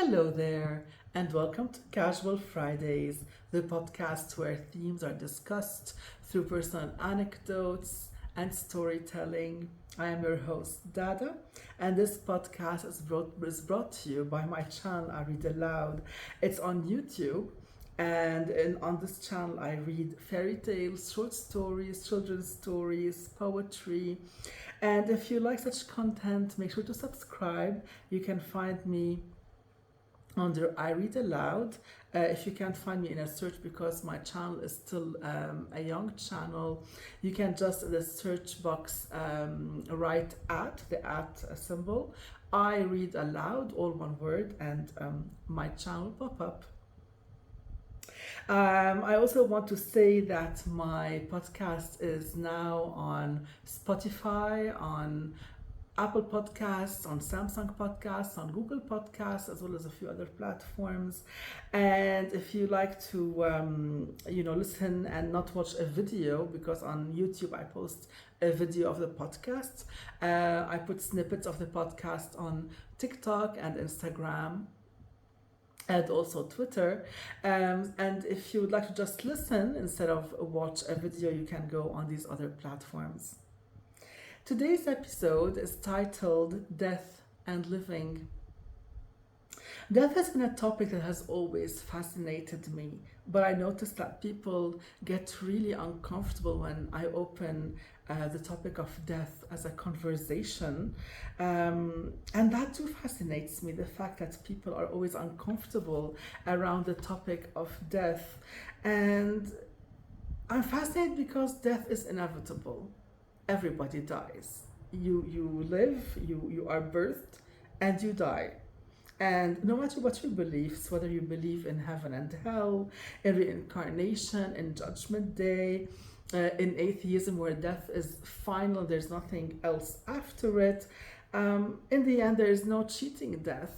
Hello there, and welcome to Casual Fridays, the podcast where themes are discussed through personal anecdotes and storytelling. I am your host, Dada, and this podcast is brought to you by my channel, I Read Aloud. It's on YouTube, and on this channel, I read fairy tales, short stories, children's stories, poetry. And if you like such content, make sure to subscribe. You can find me under I Read Aloud. If you can't find me in a search because my channel is still a young channel, you can just in the search box write at the at symbol. I Read Aloud, all one word, and my channel pop up. I also want to say that my podcast is now on Spotify, on Apple Podcasts, on Samsung Podcasts, on Google Podcasts, as well as a few other platforms. And if you like to, listen and not watch a video, because on YouTube I post a video of the podcast, I put snippets of the podcast on TikTok and Instagram and also Twitter. And if you would like to just listen instead of watch a video, you can go on these other platforms. Today's episode is titled Death and Living. Death has been a topic that has always fascinated me, but I noticed that people get really uncomfortable when I open the topic of death as a conversation. And that too fascinates me, the fact that people are always uncomfortable around the topic of death. And I'm fascinated because death is inevitable. Everybody dies. You live, you are birthed, and you die. And no matter what your beliefs, whether you believe in heaven and hell, in reincarnation, in judgment day, in atheism where death is final, there's nothing else after it, in the end there is no cheating death.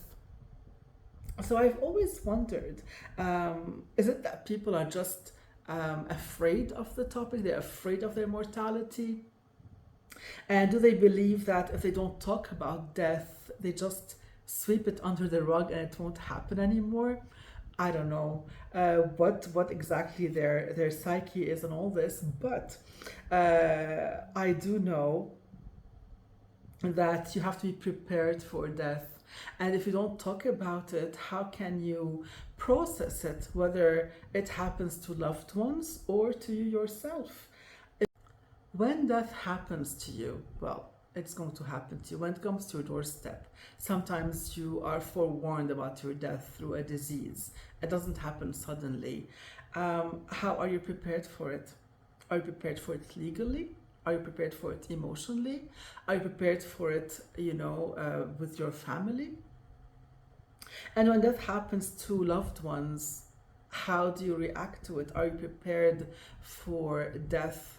So I've always wondered, is it that people are just afraid of the topic, they're afraid of their mortality? And do they believe that if they don't talk about death, they just sweep it under the rug and it won't happen anymore? I don't know what exactly their psyche is and all this, but I do know that you have to be prepared for death. And if you don't talk about it, how can you process it, whether it happens to loved ones or to you yourself? When death happens to you, well, it's going to happen to you. When it comes to your doorstep, sometimes you are forewarned about your death through a disease. It doesn't happen suddenly. How are you prepared for it? Are you prepared for it legally? Are you prepared for it emotionally? Are you prepared for it, with your family? And when death happens to loved ones, how do you react to it? Are you prepared for death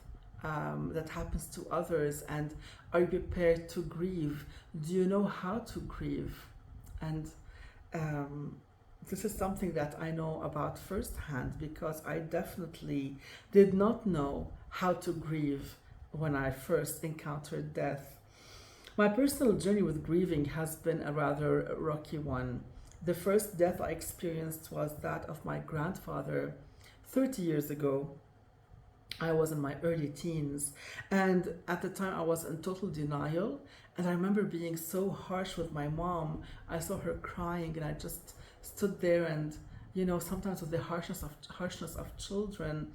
that happens to others, and are you prepared to grieve? Do you know how to grieve? And this is something that I know about firsthand, because I definitely did not know how to grieve when I first encountered death. My personal journey with grieving has been a rather rocky one. The first death I experienced was that of my grandfather 30 years ago. I was in my early teens, and at the time I was in total denial. And I remember being so harsh with my mom. I saw her crying, and I just stood there, and sometimes with the harshness of children,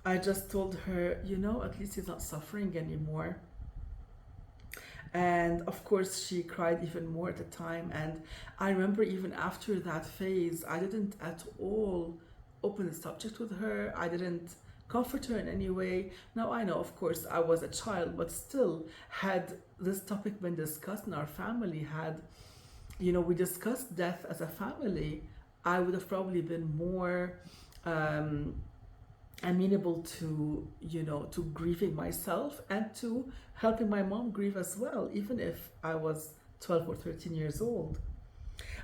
I just told her, at least he's not suffering anymore. And of course, she cried even more at the time. And I remember even after that phase, I didn't at all open the subject with her. I didn't comfort her in any way. Now I know, of course, I was a child, but still, had this topic been discussed in our family, had we discussed death as a family, I would have probably been more amenable to to grieving myself and to helping my mom grieve as well, even if I was 12 or 13 years old.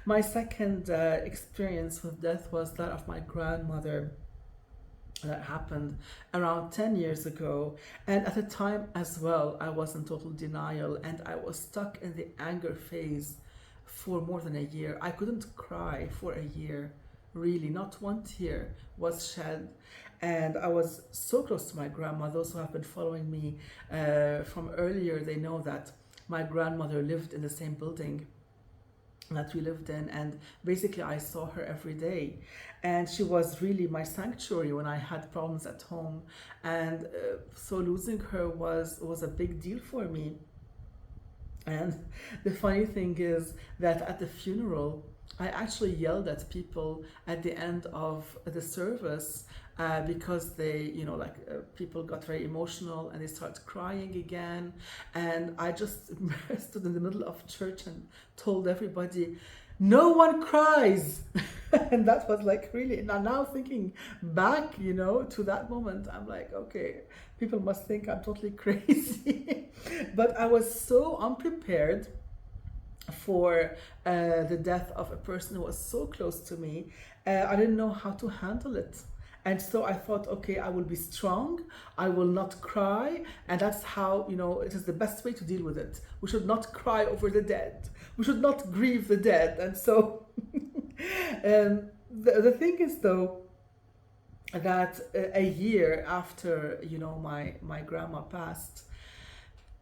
My second experience with death was that of my grandmother. That happened around 10 years ago, and at the time as well I was in total denial, and I was stuck in the anger phase for more than a year. I couldn't cry for a year, really. Not one tear was shed. And I was so close to my grandma. Those who have been following me from earlier, they know that my grandmother lived in the same building that we lived in, and basically I saw her every day, and she was really my sanctuary when I had problems at home. And so losing her was a big deal for me. And the funny thing is that at the funeral, I actually yelled at people at the end of the service because they, people got very emotional and they started crying again. And I just stood in the middle of church and told everybody, no one cries. And that was like really, now thinking back, to that moment, I'm like, okay, people must think I'm totally crazy. But I was so unprepared for the death of a person who was so close to me. I didn't know how to handle it. And so I thought, okay, I will be strong, I will not cry, and that's how, it is the best way to deal with it. We should not cry over the dead. We should not grieve the dead. And so the thing is, though, that a year after, my grandma passed,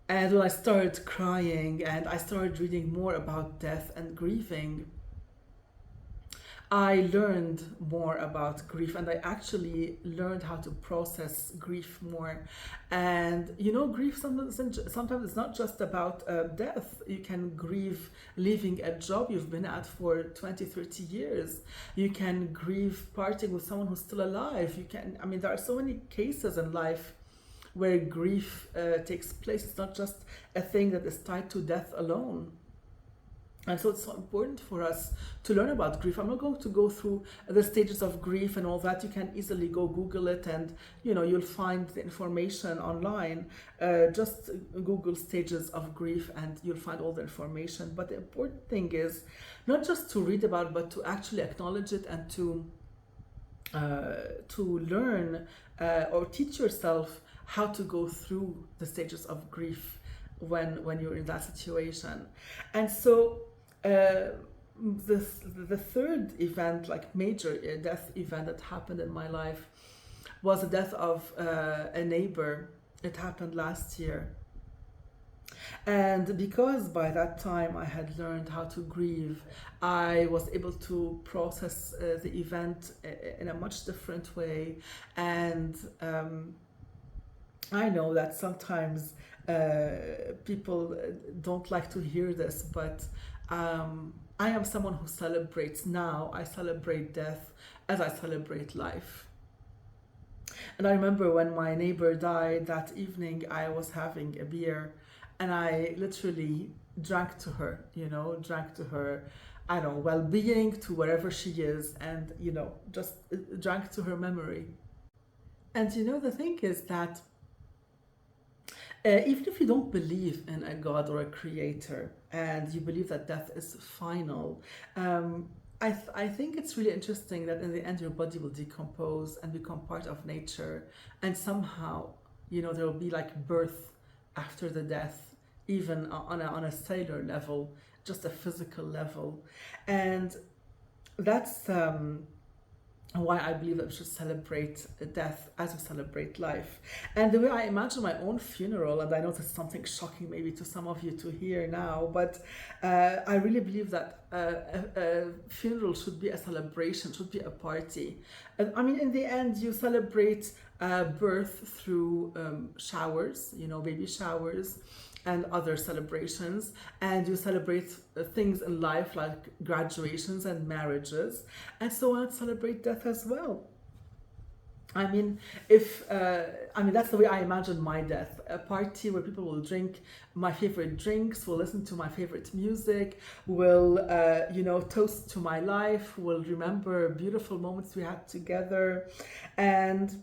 and when I started crying and I started reading more about death and grieving, I learned more about grief, and I actually learned how to process grief more. And grief sometimes it's not just about death. You can grieve leaving a job you've been at for 20, 30 years. You can grieve parting with someone who's still alive. There are so many cases in life where grief takes place. It's not just a thing that is tied to death alone. And so it's so important for us to learn about grief. I'm not going to go through the stages of grief and all that. You can easily go Google it, and you'll find the information online. Just Google stages of grief and you'll find all the information. But the important thing is not just to read about it, but to actually acknowledge it and to learn or teach yourself how to go through the stages of grief when you're in that situation. And so the third event, like major death event that happened in my life, was the death of a neighbor. It happened last year. And because by that time I had learned how to grieve, I was able to process the event in a much different way. And I know that sometimes people don't like to hear this, but I am someone who celebrates now. I celebrate death as I celebrate life. And I remember when my neighbor died that evening, I was having a beer and I literally drank to her, I don't know, well-being, to wherever she is, and, just drank to her memory. And the thing is that even if you don't believe in a God or a creator and you believe that death is final, I think it's really interesting that in the end your body will decompose and become part of nature, and somehow there will be like birth after the death, even on a cellular level, just a physical level. And that's why I believe that we should celebrate death as we celebrate life. And the way I imagine my own funeral, and I know this is something shocking maybe to some of you to hear now, but I really believe that a funeral should be a celebration, should be a party. In the end, you celebrate birth through showers, baby showers, and other celebrations, and you celebrate things in life like graduations and marriages, and so on. Celebrate death as well. That's the way I imagine my death, a party where people will drink my favorite drinks, will listen to my favorite music, will toast to my life, will remember beautiful moments we had together, and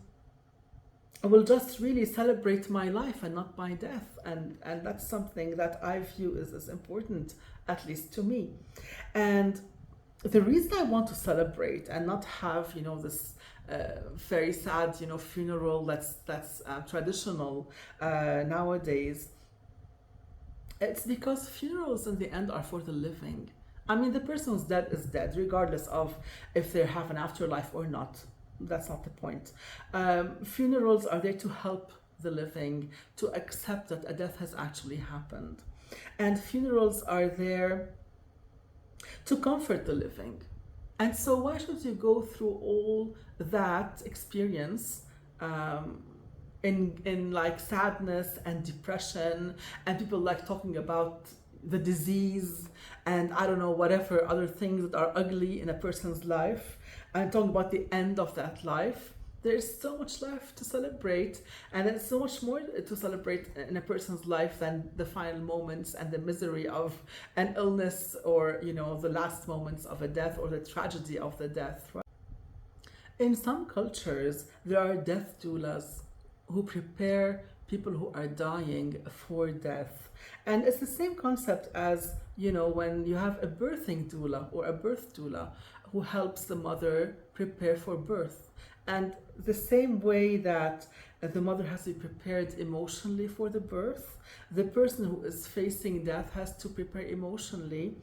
I will just really celebrate my life and not my death. And that's something that I view as important, at least to me. And the reason I want to celebrate and not have, this very sad, funeral that's traditional nowadays, it's because funerals in the end are for the living. I mean, the person who's dead is dead, regardless of if they have an afterlife or not. That's not the point. Funerals are there to help the living to accept that a death has actually happened. And funerals are there to comfort the living. And so, why should you go through all that experience in like sadness and depression, and people like talking about the disease and I don't know, whatever other things that are ugly in a person's life, and talking about the end of that life? There's so much life to celebrate, and there's so much more to celebrate in a person's life than the final moments and the misery of an illness, or the last moments of a death, or the tragedy of the death, right? In some cultures, there are death doulas who prepare people who are dying for death. And it's the same concept as, when you have a birthing doula or a birth doula who helps the mother prepare for birth. And the same way that the mother has to be prepared emotionally for the birth, the person who is facing death has to prepare emotionally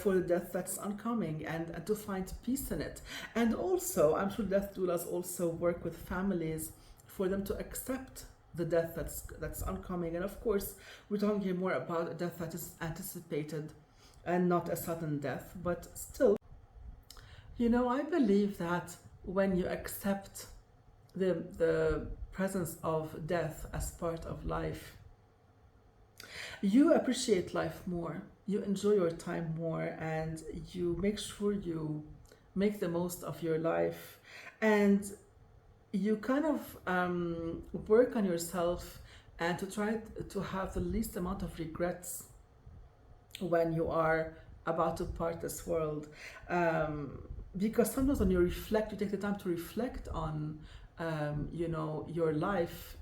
for the death that's oncoming, and to find peace in it. And also, I'm sure death doulas also work with families for them to accept the death that's oncoming. And of course, we're talking here more about a death that is anticipated and not a sudden death. But still, I believe that when you accept the presence of death as part of life, you appreciate life more, you enjoy your time more, and you make sure you make the most of your life, and you kind of work on yourself and to try to have the least amount of regrets when you are about to part this world. Because sometimes when you take the time to reflect on, your life,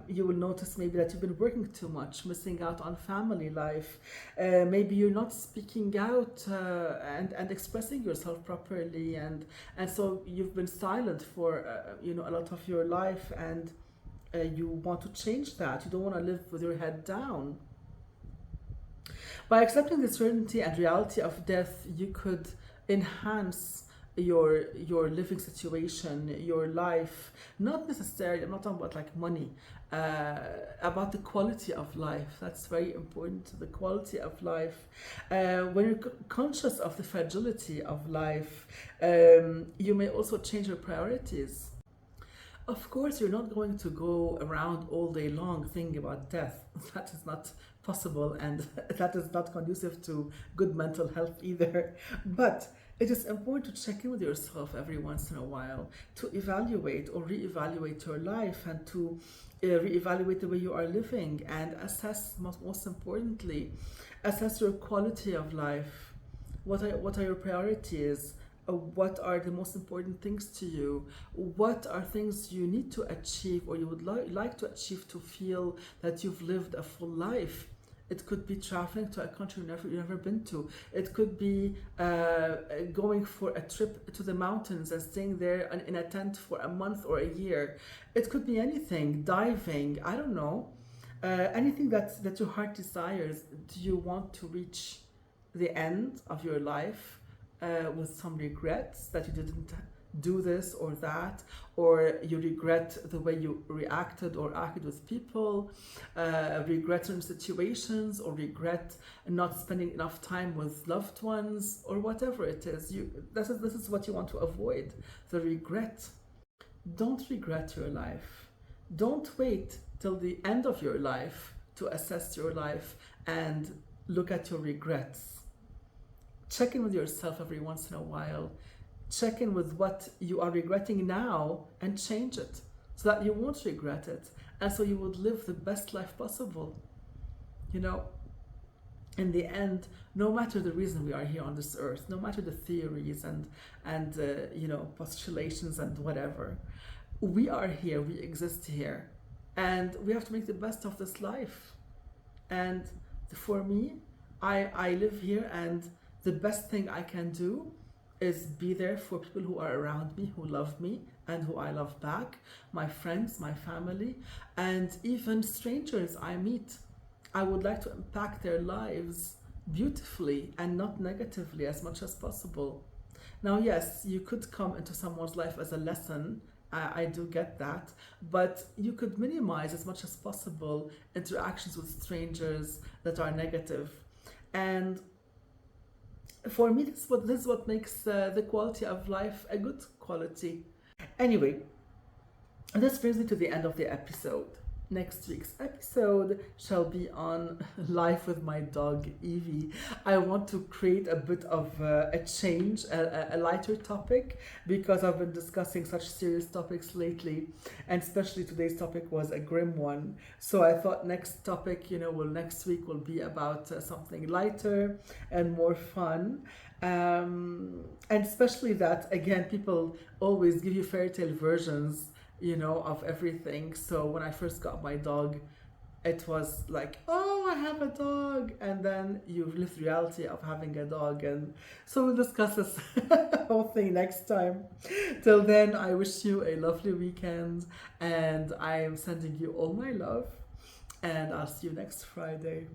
you will notice maybe that you've been working too much, missing out on family life. Maybe you're not speaking out and expressing yourself properly, and so you've been silent for a lot of your life, and you want to change that. You don't want to live with your head down. By accepting the certainty and reality of death, you could enhance your living situation, your life. Not necessarily, I'm not talking about like money, about the quality of life. That's very important, the quality of life. When you're conscious of the fragility of life, you may also change your priorities. Of course, you're not going to go around all day long thinking about death. That is not possible, and that is not conducive to good mental health either. But it is important to check in with yourself every once in a while, to evaluate or reevaluate your life, and to reevaluate the way you are living, and assess, most importantly, assess your quality of life. What are your priorities? What are the most important things to you? What are things you need to achieve, or you would like to achieve, to feel that you've lived a full life? It could be traveling to a country you've never been to. It could be going for a trip to the mountains and staying there in a tent for a month or a year. It could be anything, diving, I don't know. Anything that your heart desires. Do you want to reach the end of your life with some regrets that you didn't do this or that, or you regret the way you reacted or acted with people, regret certain situations, or regret not spending enough time with loved ones, or whatever it is? This is what you want to avoid, the regret. Don't regret your life. Don't wait till the end of your life to assess your life and look at your regrets. Check in with yourself every once in a while. Check in with what you are regretting now and change it so that you won't regret it, and so you would live the best life possible. In the end, no matter the reason we are here on this earth, no matter the theories and postulations and whatever, we are here, we exist here, and we have to make the best of this life. And for me, I live here, and the best thing I can do is be there for people who are around me, who love me, and who I love back, my friends, my family, and even strangers I meet. I would like to impact their lives beautifully and not negatively as much as possible. Now, yes, you could come into someone's life as a lesson. I do get that, but you could minimize as much as possible interactions with strangers that are negative. And for me, this is what makes the quality of life a good quality. Anyway, and this brings me to the end of the episode. Next week's episode shall be on life with my dog Evie. I want to create a bit of a change, a lighter topic, because I've been discussing such serious topics lately, and especially today's topic was a grim one. So I thought next topic, next week will be about something lighter and more fun. And especially that, again, people always give you fairy tale versions of everything. So when I first got my dog, it was like, oh, I have a dog. And then you live the reality of having a dog. And so we'll discuss this whole thing next time. Till then, I wish you a lovely weekend. And I am sending you all my love. And I'll see you next Friday.